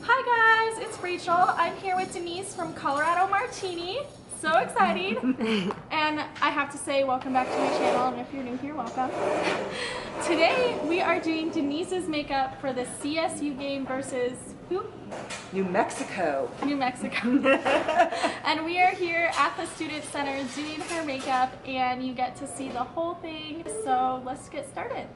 Hi guys, it's Rachel. I'm here with Denise from Colorado Martini. So exciting. And I have to say welcome back to my channel, and if you're new here, welcome. Today we are doing Denise's makeup for the CSU game versus who? New Mexico. New Mexico. And we are here at the Student Center doing her makeup, and you get to see the whole thing. So let's get started.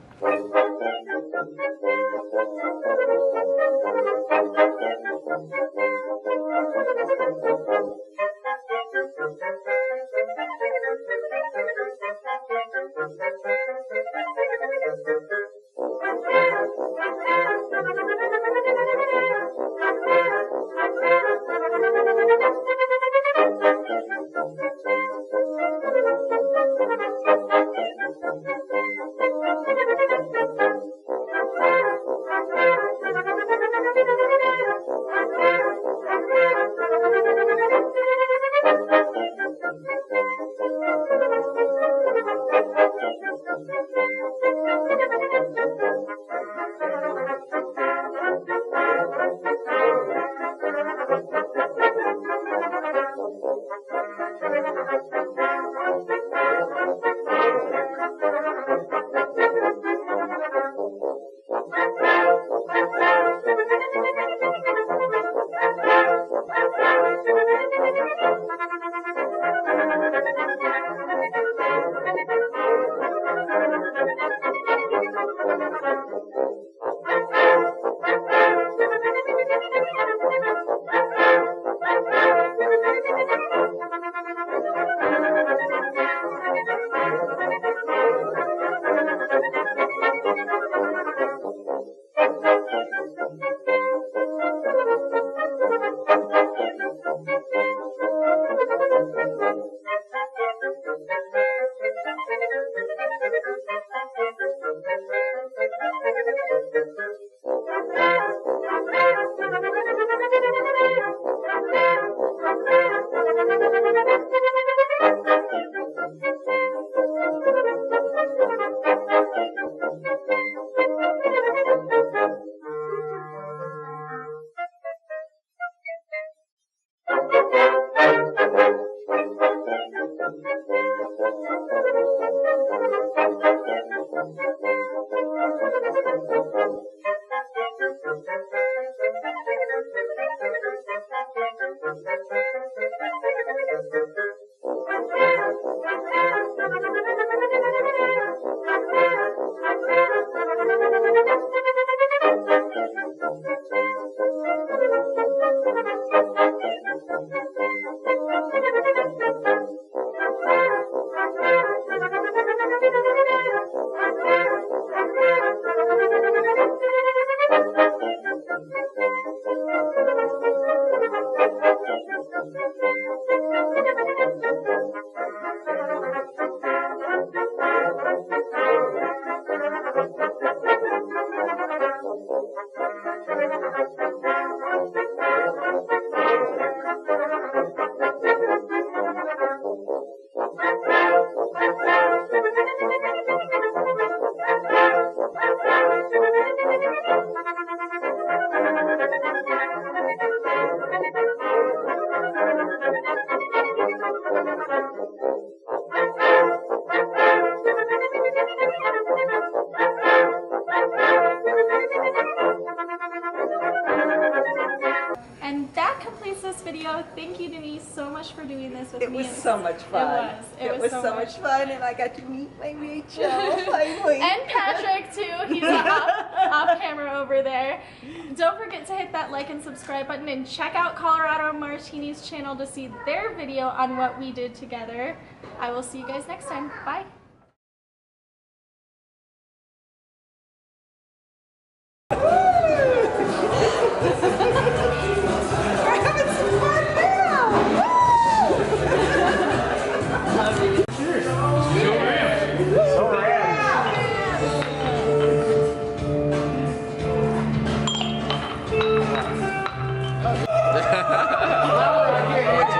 And that completes this video. Thank you, Denise, so much for doing this with me. It was so much fun. It was so much fun, and I got to meet my Rachel finally. And Patrick too. He's off camera over there. Don't forget to hit that like and subscribe button, and check out Colorado Martini's channel to see their video on what we did together. I will see you guys next time. Bye. Now we're here.